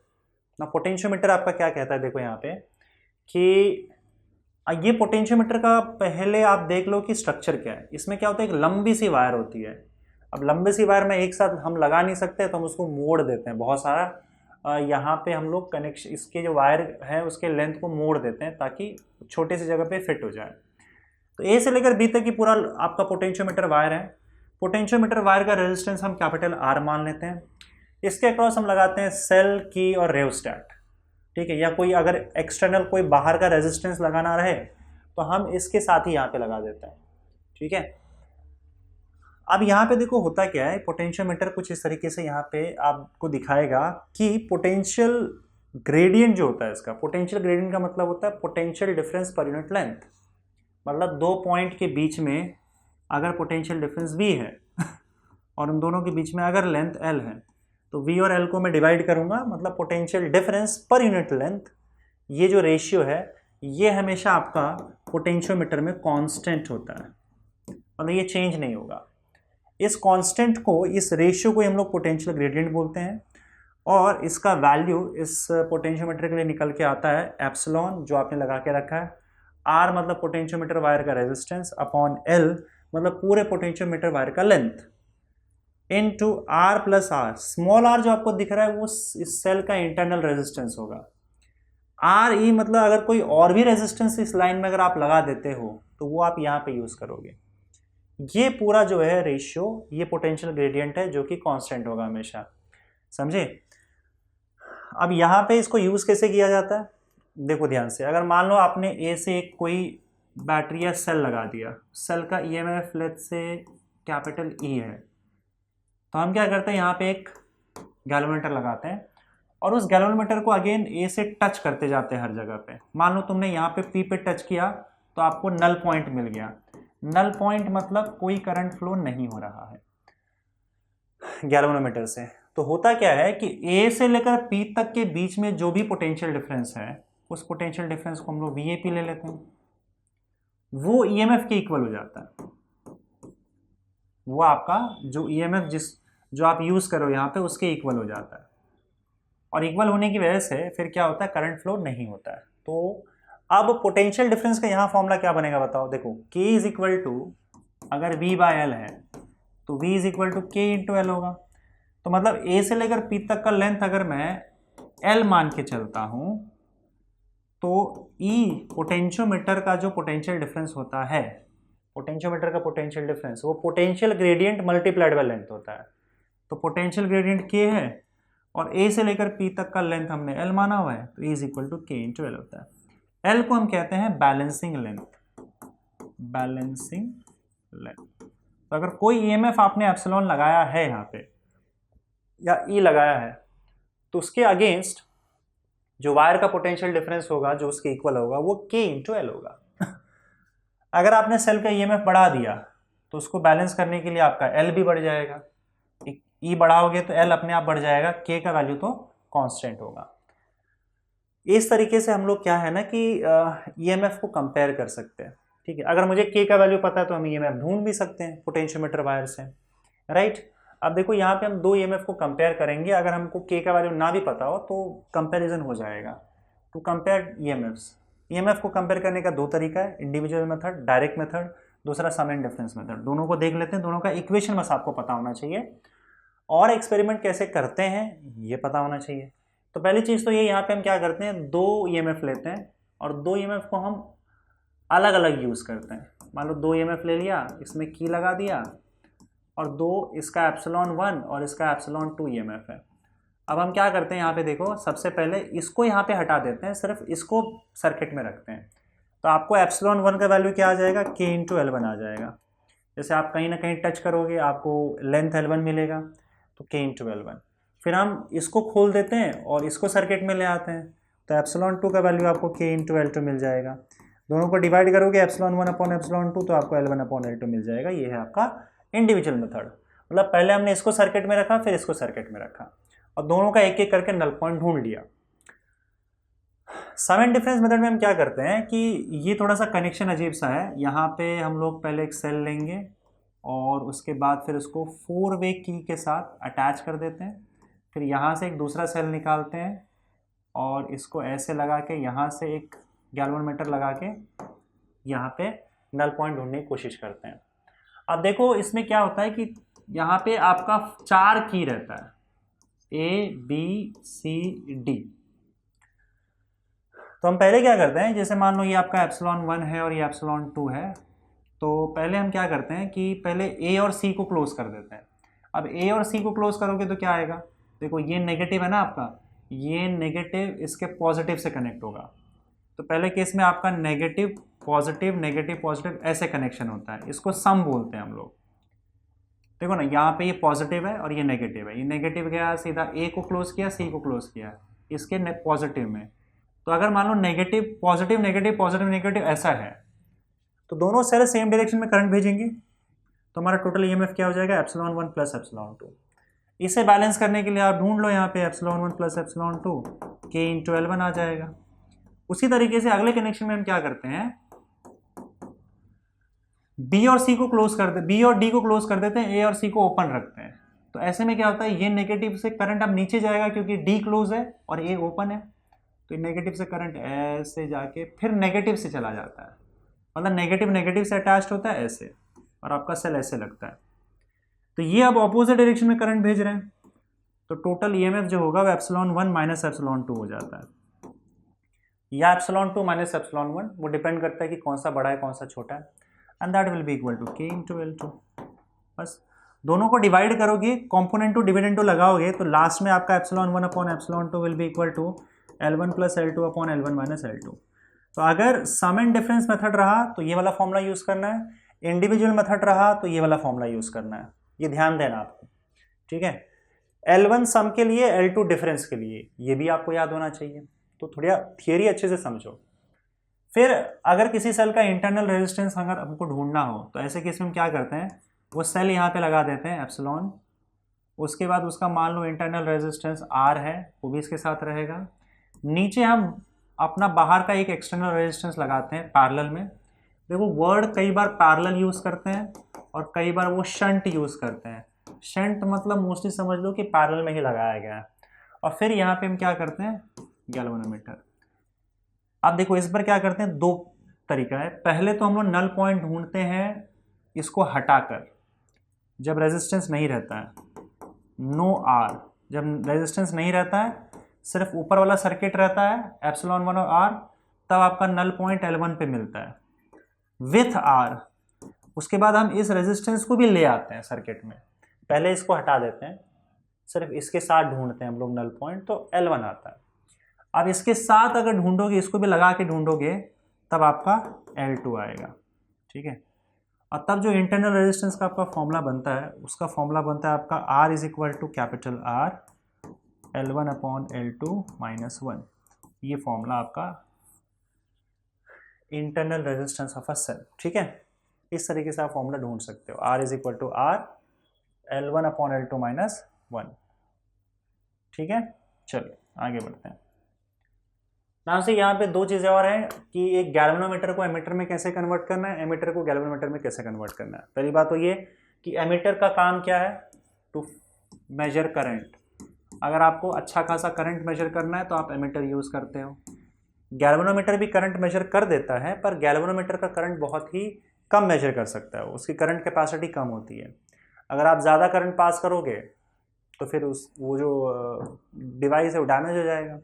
ना पोटेंशियोमीटर आपका क्या कहता है, देखो यहाँ पे कि ये पोटेंशियोमीटर का पहले आप देख लो कि स्ट्रक्चर क्या है। इसमें क्या होता है, एक लंबी सी वायर होती है। अब लंबी सी वायर में एक साथ हम लगा नहीं सकते, तो हम उसको मोड़ देते हैं बहुत सारा। यहाँ पे हम लोग कनेक्शन, इसके जो वायर है उसके लेंथ को मोड़ देते हैं ताकि छोटे सी जगह पे फिट हो जाए। तो ए से लेकर बी तक की पूरा आपका पोटेंशियोमीटर वायर है। पोटेंशियोमीटर वायर का रेजिस्टेंस हम कैपिटल R मान लेते हैं। इसके अक्रॉस हम लगाते हैं सेल की और रेओस्टैट, ठीक है, या कोई अगर एक्सटर्नल कोई बाहर का रेजिस्टेंस लगाना रहे तो हम इसके साथ ही यहाँ पे लगा देते हैं। ठीक है, अब यहाँ पे देखो होता क्या है, पोटेंशियोमीटर कुछ इस तरीके से यहाँ पे आपको दिखाएगा कि पोटेंशियल ग्रेडियंट जो होता है इसका, पोटेंशियल ग्रेडियंट का मतलब होता है potential difference per unit length. मतलब दो पॉइंट के बीच में अगर पोटेंशियल डिफरेंस V है और उन दोनों के बीच में अगर लेंथ L है, तो V और L को मैं डिवाइड करूंगा, मतलब potential difference per unit length, ये जो रेशियो है ये हमेशा आपका पोटेंशियोमीटर में कांस्टेंट होता है, मतलब ये चेंज नहीं होगा। इस कांस्टेंट को, इस रेशियो को हम लोग पोटेंशियल ग्रेडियंट बोलते हैं, और इसका वैल्यू इस पोटेंशियोमीटर के लिए निकल के आता है एप्सिलॉन, जो आपने लगा के रखा है। R मतलब पोटेंशियोमीटर वायर का रेजिस्टेंस, अपॉन L मतलब पूरे पोटेंशियोमीटर वायर का length, into R plus R। Small r जो आपको दिख रहा है वो इस सेल का इंटरनल रेजिस्टेंस होगा। RE मतलब अगर कोई और भी रेजिस्टेंस इस लाइन में अगर आप लगा देते हो तो वो आप यहाँ पे यूज करोगे। ये पूरा जो है रेशियो, ये पोटेंशियल ग्रेडियंट है जो कि कांस्टेंट होगा हमेशा, समझे। अब यहाँ पे इसको यूज कैसे किया जाता है, देखो ध्यान से। अगर मान लो आपने ए से एक कोई बैटरी या सेल लगा दिया, सेल का EMF लेट से कैपिटल E है, तो हम क्या करते हैं, यहाँ पे एक गैल्वेनोमीटर लगाते हैं और उस गैल्वेनोमीटर को अगेन ए से टच करते जाते हैं हर जगह पे। मान लो तुमने यहाँ पे P पे टच किया तो आपको नल पॉइंट मिल गया। नल पॉइंट मतलब कोई करंट फ्लो नहीं हो रहा है गैल्वेनोमीटर से। तो होता क्या है कि ए से लेकर P तक के बीच में जो भी पोटेंशियल डिफरेंस है, उस पोटेंशियल डिफरेंस को हम लोग VAP ले लेते हैं, वो EMF के इक्वल हो जाता है। वो आपका जो EMF जो आप यूज करो यहाँ पे उसके इक्वल हो जाता है, और इक्वल होने की वजह से फिर क्या होता है, करंट फ्लो नहीं होता है। तो अब पोटेंशियल डिफरेंस का यहाँ फॉर्मूला क्या बनेगा बताओ, देखो K इज इक्वल टू, अगर V बाय L है तो V is equal to K into L होगा। तो मतलब A से लेकर P तक का लेंथ अगर मैं L मान के चलता हूं, तो E पोटेंशियोमीटर का जो पोटेंशियल डिफरेंस होता है, पोटेंशियोमीटर का पोटेंशियल डिफरेंस वो potential gradient multiplied by length होता है। तो पोटेंशियल ग्रेडियंट K है और A से लेकर P तक का लेंथ हमने L माना हुआ है, तो E is equal to K into L होता है। L को हम कहते हैं बैलेंसिंग लेंथ, बैलेंसिंग लेंथ। तो अगर कोई EMF आपने एप्सिलॉन लगाया है यहाँ पे या E लगाया है, तो उसके अगेंस्ट जो वायर का पोटेंशियल डिफरेंस होगा जो उसके इक्वल होगा वो K इंटू L होगा। अगर आपने सेल का EMF बढ़ा दिया तो उसको बैलेंस करने के लिए आपका L भी बढ़ जाएगा, E बढ़ाओगे तो L अपने आप बढ़ जाएगा, K का वैल्यू तो कांस्टेंट होगा। इस तरीके से हम लोग क्या है ना कि EMF को कंपेयर कर सकते हैं। ठीक है, अगर मुझे K का वैल्यू पता है तो हम EMF ढूंढ भी सकते हैं पोटेंशियोमीटर वायर से, राइट। अब देखो यहाँ पे हम दो EMF को कंपेयर करेंगे, अगर हमको K का वैल्यू ना भी पता हो तो कंपैरिजन हो जाएगा। टू कंपेयर EMF को कंपेयर करने का दो तरीका है, इंडिविजुअल मेथड, डायरेक्ट मेथड, दूसरा सम एंड डिफरेंस मेथड। दोनों को देख लेते हैं, दोनों का इक्वेशन बस आपको पता होना चाहिए और एक्सपेरिमेंट कैसे करते हैं ये पता होना चाहिए। तो पहली चीज़ तो ये, यहाँ पे हम क्या करते हैं, दो EMF लेते हैं और दो EMF को हम अलग अलग यूज़ करते हैं। मान लो दो EMF ले लिया, इसमें की लगा दिया, और दो इसका एप्सिलॉन 1 और इसका एप्सिलॉन 2 EMF है। अब हम क्या करते हैं, यहाँ पे देखो, सबसे पहले इसको यहाँ पे हटा देते हैं, सिर्फ इसको सर्किट में रखते हैं। तो आपको एप्सिलॉन 1 का वैल्यू क्या आ जाएगा, K इंटू L बना जाएगा। जैसे आप कहीं ना कहीं टच करोगे आपको लेंथ L1 मिलेगा, तो K इंटू L1। फिर हम इसको खोल देते हैं और इसको सर्किट में ले आते हैं, तो एप्सिलॉन 2 का वैल्यू आपको K इंटू L2 मिल जाएगा। दोनों को डिवाइड करोगे एप्सिलॉन 1 अपॉन एप्सिलॉन 2, तो आपको L1 अपॉन L2 मिल जाएगा। ये है आपका इंडिविजुअल मेथड। मतलब पहले हमने इसको सर्किट में रखा, फिर इसको सर्किट में रखा, और दोनों का एक एक करके नल पॉइंट ढूंढ लिया। सम एंड डिफरेंस मेथड में हम क्या करते हैं कि ये थोड़ा सा कनेक्शन अजीब सा है। यहाँ पे हम लोग पहले एक सेल लेंगे और उसके बाद फिर उसको 4 वे की के साथ अटैच कर देते हैं, फिर यहाँ से एक दूसरा सेल निकालते हैं और इसको ऐसे लगा के यहाँ से एक गैल्वेनोमीटर लगा के यहाँ पे नल पॉइंट ढूंढने की कोशिश करते हैं। अब देखो इसमें क्या होता है कि यहाँ पे आपका 4 की रहता है, ABCD। तो हम पहले क्या करते हैं, जैसे मान लो ये आपका एप्सिलॉन 1 है और ये एप्सिलॉन 2 है, तो पहले हम क्या करते हैं कि पहले A और C को क्लोज कर देते हैं। अब A और C को क्लोज करोगे तो क्या आएगा, देखो ये नेगेटिव है ना आपका, ये नेगेटिव इसके पॉजिटिव से कनेक्ट होगा। तो पहले केस में आपका नेगेटिव पॉजिटिव ऐसे कनेक्शन होता है, इसको सम बोलते हैं हम लोग। देखो ना यहाँ पे ये पॉजिटिव है और ये नेगेटिव है, ये नेगेटिव गया सीधा A को क्लोज किया, C को क्लोज किया इसके पॉजिटिव में। तो अगर मान लो नेगेटिव पॉजिटिव नेगेटिव ऐसा है, तो दोनों सेल सेम डायरेक्शन में करंट भेजेंगे, तो हमारा टोटल ईएमएफ क्या हो जाएगा, एप्सिलॉन 1 प्लस एप्सिलॉन 2। इसे बैलेंस करने के लिए आप ढूंढ लो यहाँ पे epsilon 1 plus epsilon 2 K into L1 आ जाएगा। उसी तरीके से अगले कनेक्शन में हम क्या करते हैं, B और D को क्लोज कर देते हैं, A और C को ओपन रखते हैं। तो ऐसे में क्या होता है, ये नेगेटिव से करंट अब नीचे जाएगा क्योंकि D क्लोज है और A ओपन है, तो नेगेटिव से करंट ऐसे जाके फिर नेगेटिव से चला जाता है, मतलब नेगेटिव से अटैच्ड होता है ऐसे, और आपका सेल ऐसे लगता है। तो ये अब ऑपोजिट डायरेक्शन में करंट भेज रहे हैं, तो टोटल ईएमएफ जो होगा वो एप्सिलॉन 1 माइनस एप्सिलॉन 2 हो जाता है, या एप्सिलॉन 2 माइनस एप्सिलॉन 1, वो डिपेंड करता है कि कौन सा बड़ा है कौन सा छोटा है, and that will be equal to K into L2। बस दोनों को डिवाइड करोगे, कॉम्पोनेंट टू डिविडेंड टू लगाओगे, तो लास्ट में आपका epsilon 1 upon epsilon 2 will be equal to L1 plus L2 upon L1 minus L2। तो अगर सम एंड डिफरेंस मेथड रहा तो ये वाला फॉर्मूला यूज करना है, इंडिविजुअल मेथड रहा तो ये वाला फॉर्मूला यूज करना है, ये ध्यान देना आपको, ठीक है। L1 सम के लिए, L2 डिफरेंस के लिए, ये भी आपको याद होना चाहिए। तो थोड़ा थियरी अच्छे से समझो। फिर अगर किसी सेल का इंटरनल रेजिस्टेंस अगर हमको ढूंढना हो, तो ऐसे केस में हम क्या करते हैं, वो सेल यहाँ पे लगा देते हैं एप्सिलॉन, उसके बाद उसका मान लो इंटरनल रेजिस्टेंस R है, वो भी इसके साथ रहेगा। नीचे हम अपना बाहर का एक एक्सटर्नल रेजिस्टेंस लगाते हैं पैरेलल में। देखो वर्ड कई बार पैरेलल यूज करते हैं और कई बार वो शंट यूज करते हैं। शंट मतलब मोस्टली समझ लो कि पैरेलल में ही लगाया गया है। और फिर यहाँ पे हम क्या करते हैं, गैल्वेनोमीटर। अब देखो इस पर क्या करते हैं, दो तरीका है। पहले तो हम लोग नल पॉइंट ढूंढते हैं इसको हटाकर, जब रेजिस्टेंस नहीं रहता है, नो आर, जब रेजिस्टेंस नहीं रहता है, सिर्फ ऊपर वाला सर्किट रहता है एप्सिलॉन 1 और R, तब आपका नल पॉइंट L1 पे मिलता है विथ R। उसके बाद हम इस रेजिस्टेंस को भी ले आते हैं सर्किट में, पहले इसको हटा देते हैं, सिर्फ इसके साथ ढूंढते हैं हम लोग नल पॉइंट, तो L1 आता है। अब इसके साथ अगर ढूंढोगे, इसको भी लगा के ढूंढोगे, तब आपका L2 आएगा, ठीक है। और तब जो इंटरनल रेजिस्टेंस का आपका फॉर्मूला बनता है, उसका फॉर्मूला बनता है आपका R is equal to capital R L1 upon L2 minus 1। ये फॉर्मूला आपका internal resistance of a cell, ठीक है। इस तरीके से आप फॉर्मूला ढूंढ सकते हो, R is equal to R L1 upon L2 minus 1, ठीक है। चलिए आगे बढ़ते हैं। नाम से यहाँ पे दो चीज़ें और हैं कि एक गैल्वेनोमीटर को एमीटर में कैसे कन्वर्ट करना है, एमीटर को गैल्वेनोमीटर में कैसे कन्वर्ट करना है। पहली बात तो ये कि एमीटर का काम क्या है, टू मेजर करंट। अगर आपको अच्छा खासा करंट मेजर करना है तो आप एमीटर यूज़ करते हो। गैल्वेनोमीटर भी करंट मेजर कर देता है, पर गैल्वेनोमीटर का करंट बहुत ही कम मेजर कर सकता है, उसकी करंट कैपेसिटी कम होती है। अगर आप ज़्यादा करंट पास करोगे तो फिर वो जो डिवाइस है वो डैमेज हो जाएगा।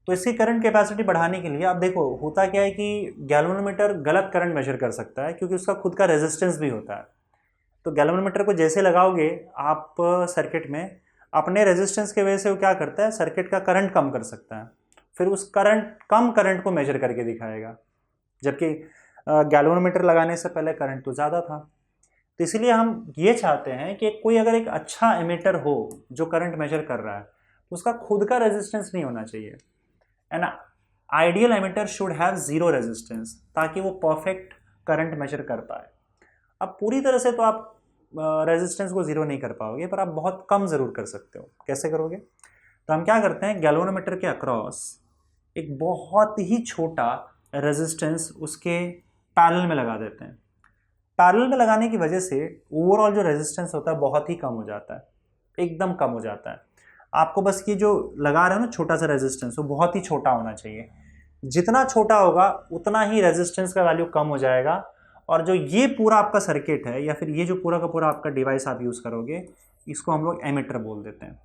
तो इसकी करंट कैपेसिटी बढ़ाने के लिए आप देखो होता क्या है कि गैल्वेनोमीटर गलत करंट मेजर कर सकता है क्योंकि उसका खुद का रेजिस्टेंस भी होता है। तो गैल्वेनोमीटर को जैसे लगाओगे आप सर्किट में, अपने रेजिस्टेंस के वजह से वो क्या करता है, सर्किट का करंट कम कर सकता है, फिर उस कम करंट को मेजर करके दिखाएगा। जबकि गैल्वेनोमीटर लगाने से पहले करंट तो ज़्यादा था। तो इसलिए हम ये चाहते हैं कि कोई अगर एक अच्छा एमीटर हो जो करंट मेजर कर रहा है तो उसका खुद का रेजिस्टेंस नहीं होना चाहिए। An ideal ammeter should have zero resistance, ताकि वो परफेक्ट करंट मेजर कर पाए। अब पूरी तरह से तो आप रेजिस्टेंस को जीरो नहीं कर पाओगे, पर आप बहुत कम ज़रूर कर सकते हो। कैसे करोगे? तो हम क्या करते हैं, गैल्वेनोमीटर के अक्रॉस एक बहुत ही छोटा रेजिस्टेंस उसके पैरेलल में लगा देते हैं। पैरेलल में लगाने की वजह से ओवरऑल जो रेजिस्टेंस होता है बहुत ही कम हो जाता है, एकदम कम हो जाता है। आपको बस ये जो लगा रहे हो ना छोटा सा रेजिस्टेंस, वो बहुत ही छोटा होना चाहिए। जितना छोटा होगा उतना ही रेजिस्टेंस का वैल्यू कम हो जाएगा। और जो ये पूरा आपका सर्किट है या फिर ये जो पूरा का पूरा आपका डिवाइस आप यूज़ करोगे, इसको हम लोग एमीटर बोल देते हैं।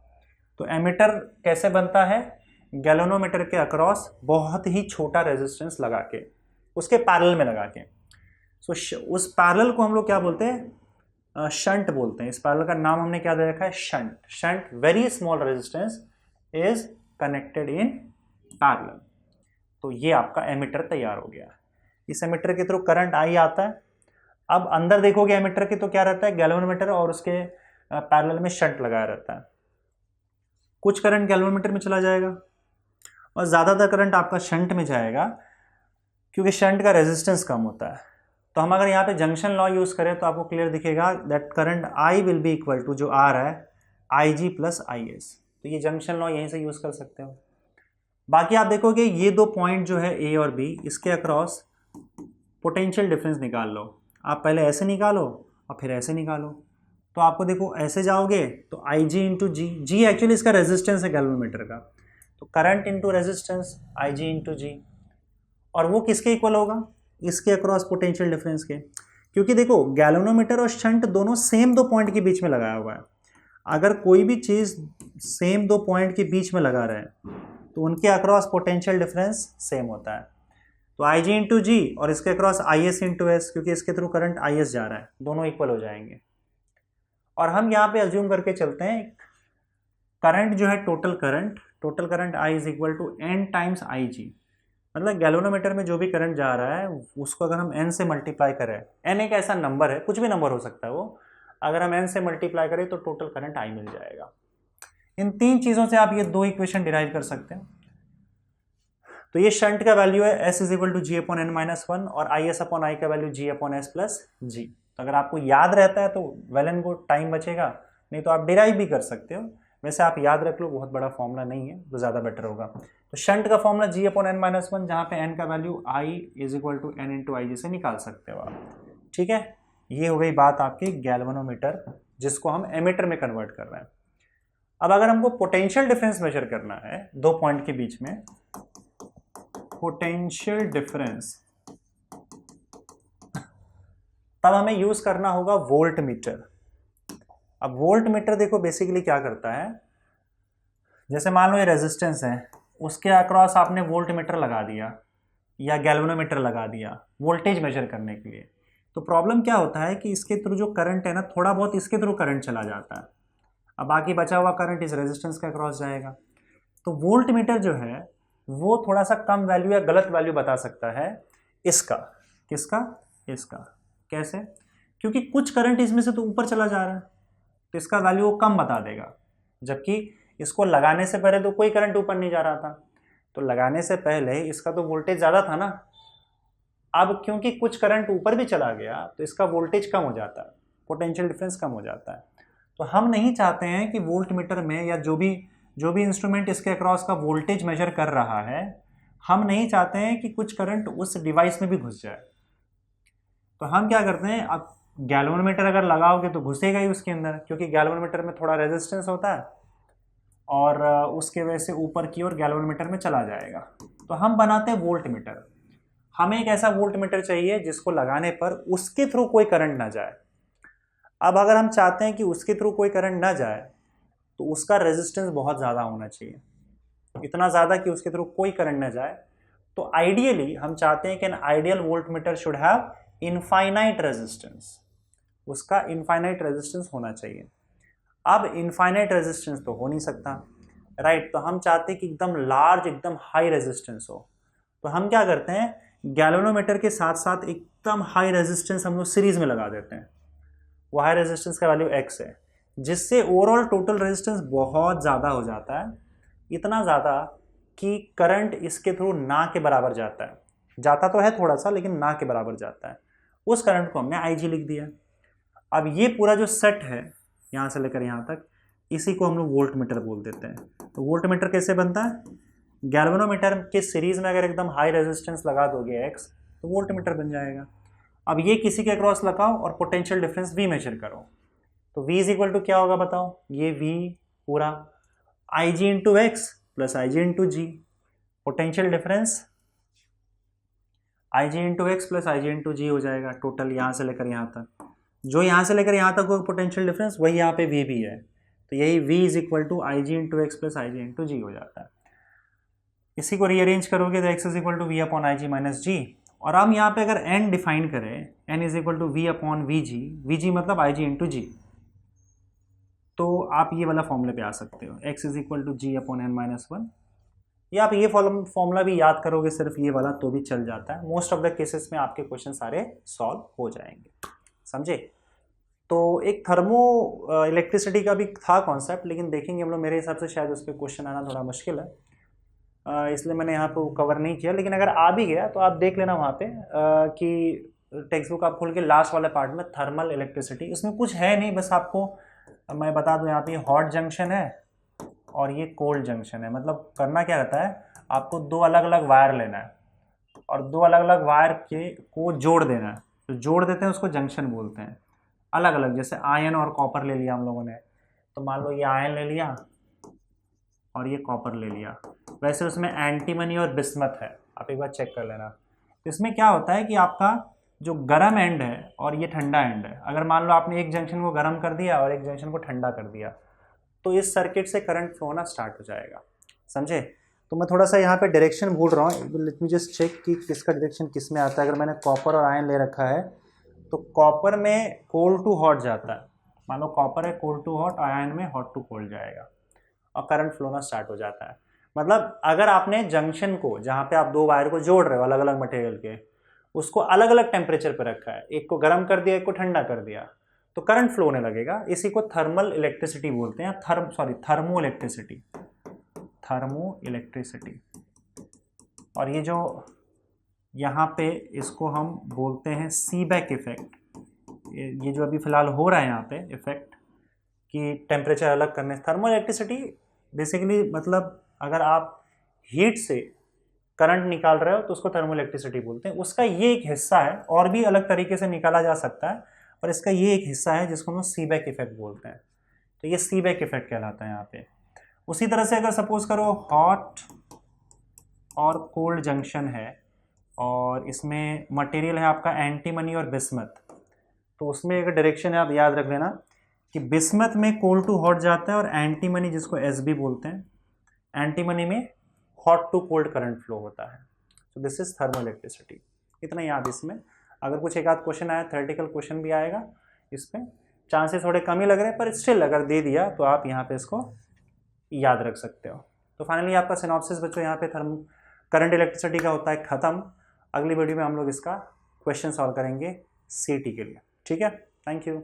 तो एमीटर कैसे बनता है? गैल्वेनोमीटर के अक्रॉस बहुत ही छोटा रेजिस्टेंस लगा के, उसके पैरेलल में लगा के। सो उस पैरेलल को हम लोग क्या बोलते हैं? शंट बोलते हैं। इस पैरेलल का नाम हमने क्या दे रखा है? Shunt. Shunt, very small resistance is connected in parallel. तो ये आपका एमीटर तैयार हो गया। इस एमीटर के थ्रू करंट आई आता है। अब अंदर देखोगे एमीटर के तो क्या रहता है? गैल्वेनोमीटर और उसके पैरेलल में शंट लगाया रहता है। कुछ करंट गैल्वेनोमीटर में चला जाएगा और ज़्यादातर करंट आपका शंट में जाएगा, क्योंकि शंट का रेजिस्टेंस कम होता है। तो हम अगर यहाँ पे जंक्शन लॉ यूज़ करें तो आपको क्लियर दिखेगा that current I will be equal to, जो आ रहा है, आई जी प्लस आई एस। तो ये जंक्शन लॉ यहीं से यूज़ कर सकते हो। बाकी आप देखोगे ये दो पॉइंट जो है ए और बी, इसके अक्रॉस पोटेंशियल डिफरेंस निकाल लो। आप पहले ऐसे निकालो और फिर ऐसे निकालो। तो आपको देखो ऐसे जाओगे तो I G into G, G actually इसका रेजिस्टेंस है गैल्वेनोमीटर का, तो current into resistance I G into G. और वो किसके इक्वल होगा? इसके अक्रॉस पोटेंशियल डिफरेंस के। क्योंकि देखो गैल्वेनोमीटर और शंट दोनों सेम दो पॉइंट के बीच में लगाया हुआ है। अगर कोई भी चीज़ सेम दो पॉइंट के बीच में लगा रहे तो उनके अक्रॉस पोटेंशियल डिफरेंस सेम होता है। तो आई जी इंटू जी और इसके across I S into S, क्योंकि इसके थ्रू करंट आई एस जा रहा है, दोनों इक्वल हो जाएंगे। और हम यहाँ पे अज्यूम करके चलते हैं करंट जो है total current I is equal to N times I G. मतलब गैल्वेनोमीटर में जो भी करंट जा रहा है उसको अगर हम n से मल्टीप्लाई करें, n एक ऐसा नंबर है, कुछ भी नंबर हो सकता है वो, अगर हम n से मल्टीप्लाई करें तो टोटल करंट I मिल जाएगा। इन तीन चीज़ों से आप ये दो इक्वेशन डिराइव कर सकते हैं। तो ये शंट का वैल्यू है s is equal to G upon N minus one, और आई एस अपॉन आई का value G upon S plus G. तो अगर आपको याद रहता है तो वेल एंड गुड, टाइम बचेगा, नहीं तो आप डिराइव भी कर सकते हो। वैसे आप याद रख लो, बहुत बड़ा फॉर्मूला नहीं है, तो ज़्यादा बेटर होगा। तो शंट का formula G upon N minus one, जहाँ पे एन का value I is equal to N into I G से निकाल सकते हो आप। ठीक है, ये हो गई बात आपकी गैल्वेनोमीटर, जिसको हम एमीटर में कन्वर्ट कर रहे हैं। अब अगर हमको पोटेंशियल डिफरेंस मेजर करना है दो पॉइंट के बीच में, पोटेंशियल डिफरेंस, तब हमें यूज करना होगा वोल्ट मीटर। अब वोल्ट मीटर देखो बेसिकली क्या करता है, जैसे मान लो ये रेजिस्टेंस है, उसके अक्रॉस आपने वोल्ट मीटर लगा दिया या गैल्वेनोमीटर लगा दिया वोल्टेज मेजर करने के लिए। तो प्रॉब्लम क्या होता है कि इसके थ्रू जो करंट है ना, थोड़ा बहुत इसके थ्रू करंट चला जाता है, अब बाकी बचा हुआ करंट इस रेजिस्टेंस के अक्रॉस जाएगा। तो वोल्ट मीटर जो है वो थोड़ा सा कम वैल्यू या गलत वैल्यू बता सकता है इसका। किसका? इसका। कैसे? क्योंकि कुछ करंट इसमें से तो ऊपर चला जा रहा है, तो इसका वैल्यू वो कम बता देगा, जबकि इसको लगाने से पहले तो कोई करंट ऊपर नहीं जा रहा था, तो लगाने से पहले इसका तो वोल्टेज ज़्यादा था ना। अब क्योंकि कुछ करंट ऊपर भी चला गया तो इसका वोल्टेज कम हो जाता है, पोटेंशियल डिफरेंस कम हो जाता है। तो हम नहीं चाहते हैं कि वोल्ट मीटर में या जो भी इंस्ट्रूमेंट इसके अक्रॉस का वोल्टेज मेजर कर रहा है, हम नहीं चाहते हैं कि कुछ करंट उस डिवाइस में भी घुस जाए। तो हम क्या करते हैं, अब गैल्वेनोमीटर अगर लगाओगे तो घुसेगा ही उसके अंदर, क्योंकि गैल्वेनोमीटर में थोड़ा रेजिस्टेंस होता है और उसके वजह से ऊपर की ओर गैल्वेनोमीटर में चला जाएगा। तो हम बनाते हैं वोल्ट मीटर। हमें एक ऐसा वोल्ट मीटर चाहिए जिसको लगाने पर उसके थ्रू कोई करंट ना जाए। अब अगर हम चाहते हैं कि उसके थ्रू कोई करंट ना जाए तो उसका रेजिस्टेंस बहुत ज़्यादा होना चाहिए, इतना ज़्यादा कि उसके थ्रू कोई करंट ना जाए। तो आइडियली हम चाहते हैं कि an ideal volt meter should have infinite resistance, उसका इनफाइनाइट रेजिस्टेंस होना चाहिए। अब इनफाइनाइट रेजिस्टेंस तो हो नहीं सकता, राइट। तो हम चाहते हैं कि एकदम लार्ज, एकदम हाई रेजिस्टेंस हो। तो हम क्या करते हैं, गैल्वेनोमीटर के साथ साथ एकदम हाई रेजिस्टेंस हम लोग सीरीज में लगा देते हैं, वो हाई रेजिस्टेंस का वैल्यू x है, जिससे ओवरऑल टोटल रेजिस्टेंस बहुत ज़्यादा हो जाता है, इतना ज़्यादा कि करंट इसके थ्रू ना के बराबर जाता है, जाता तो है थोड़ा सा लेकिन ना के बराबर जाता है। उस करंट को हमने IG लिख दिया। अब ये पूरा जो सेट है यहाँ से लेकर यहाँ तक, इसी को हम लोग वोल्ट मीटर बोल देते हैं। तो वोल्ट मीटर कैसे बनता है, गैल्वेनोमीटर के सीरीज में अगर एकदम हाई रेजिस्टेंस लगा दोगे x तो वोल्ट मीटर बन जाएगा। अब ये किसी के अक्रॉस लगाओ और पोटेंशियल डिफरेंस V मेजर करो, तो V इज इक्वल टू क्या होगा बताओ, ये V पूरा IG into X plus IG into G, potential difference IG into X plus IG into G हो जाएगा टोटल यहाँ से लेकर यहाँ तक। जो यहाँ से लेकर यहाँ तक हो पोटेंशियल डिफरेंस वही यहाँ पे V भी है, तो यही V is equal to IG into X plus IG into G हो जाता है। इसी को रीअरेंज करोगे तो x is equal to V upon I G minus G, और हम यहाँ पे अगर n डिफाइन करें, n is equal to V upon V G मतलब आई जी इंटू जी, तो आप ये वाला फॉर्मूले पे आ सकते हो, x is equal to G upon N minus one, या आप ये फॉर्मूला भी याद करोगे सिर्फ ये वाला तो भी चल जाता है। मोस्ट ऑफ द केसेस में आपके क्वेश्चन सारे सॉल्व हो जाएंगे, समझे। तो एक थर्मो इलेक्ट्रिसिटी का भी था कॉन्सेप्ट, लेकिन देखेंगे हम लोग, मेरे हिसाब से शायद उस पर क्वेश्चन आना थोड़ा मुश्किल है, इसलिए मैंने यहाँ पे कवर नहीं किया। लेकिन अगर आ भी गया तो आप देख लेना वहाँ पे कि टेक्स्ट बुक आप खोल के लास्ट वाले पार्ट में थर्मल इलेक्ट्रिसिटी, उसमें कुछ है नहीं, बस आपको मैं बता दूं यहाँ पे हॉट जंक्शन है और ये कोल्ड जंक्शन है। मतलब करना क्या रहता है, आपको दो अलग अलग वायर लेना है और दो अलग अलग वायर के को जोड़ देना है, तो जोड़ देते हैं उसको जंक्शन बोलते हैं, अलग अलग। जैसे आयन और कॉपर ले लिया हम लोगों ने, तो मान लो ये आयन ले लिया और ये कॉपर ले लिया। वैसे उसमें एंटीमनी और बिस्मथ है, आप एक बार चेक कर लेना। तो इसमें क्या होता है कि आपका जो गर्म एंड है और ये ठंडा एंड है, अगर मान लो आपने एक जंक्शन को गर्म कर दिया और एक जंक्शन को ठंडा कर दिया, तो इस सर्किट से करंट फ्लो होना स्टार्ट हो जाएगा, समझे। तो मैं थोड़ा सा यहाँ पे डायरेक्शन भूल रहा हूँ, लेट मी जस्ट चेक कि किसका डायरेक्शन किस में आता है। अगर मैंने कॉपर और आयन ले रखा है तो कॉपर में कोल्ड टू हॉट जाता है, मान लो कॉपर है कोल्ड टू हॉट, आयन में हॉट टू कोल्ड जाएगा और करंट फ्लो होना स्टार्ट हो जाता है। मतलब अगर आपने जंक्शन को, जहाँ पे आप दो वायर को जोड़ रहे हो अलग अलग मटेरियल के, उसको अलग अलग टेम्परेचर पर रखा है, एक को गर्म कर दिया एक को ठंडा कर दिया, तो करंट फ्लो होने लगेगा। इसी को थर्मल इलेक्ट्रिसिटी बोलते हैं, थर्मो इलेक्ट्रिसिटी, थर्मो इलेक्ट्रिसिटी। और ये जो यहाँ पे इसको हम बोलते हैं सीबैक इफेक्ट, ये जो अभी फिलहाल हो रहा है यहाँ पे इफेक्ट कि टेम्परेचर अलग करने, थर्मल इलेक्ट्रिसिटी बेसिकली मतलब अगर आप हीट से करंट निकाल रहे हो तो उसको थर्मल इलेक्ट्रिसिटी बोलते हैं। उसका ये एक हिस्सा है, और भी अलग तरीके से निकाला जा सकता है, और इसका ये एक हिस्सा है जिसको हम सीबैक इफेक्ट बोलते हैं। तो ये सीबैक इफेक्ट कहलाता है यहाँ पे। उसी तरह से अगर सपोज करो हॉट और कोल्ड जंक्शन है और इसमें मटेरियल है आपका एंटीमनी और बिस्मथ, तो उसमें एक डायरेक्शन है, आप याद रख लेना कि बिस्मथ में कोल्ड टू हॉट जाता है और एंटीमनी जिसको एसबी बोलते हैं, एंटीमनी में hot to cold current flow होता है। तो दिस इज थर्मल इलेक्ट्रिसिटी। इतना याद इसमें, अगर कुछ एक आध क्वेश्चन आया, थ्योरेटिकल क्वेश्चन भी आएगा, इसमें चांसेस थोड़े कम ही लग रहे हैं, पर स्टिल अगर दे दिया तो आप यहाँ पे इसको याद रख सकते हो। तो फाइनली आपका सिनॉप्सिस बच्चों यहाँ पे करंट इलेक्ट्रिसिटी का होता है खत्म। अगली वीडियो में हम लोग इसका क्वेश्चन सॉल्व करेंगे सीटी के लिए, ठीक है। Thank you.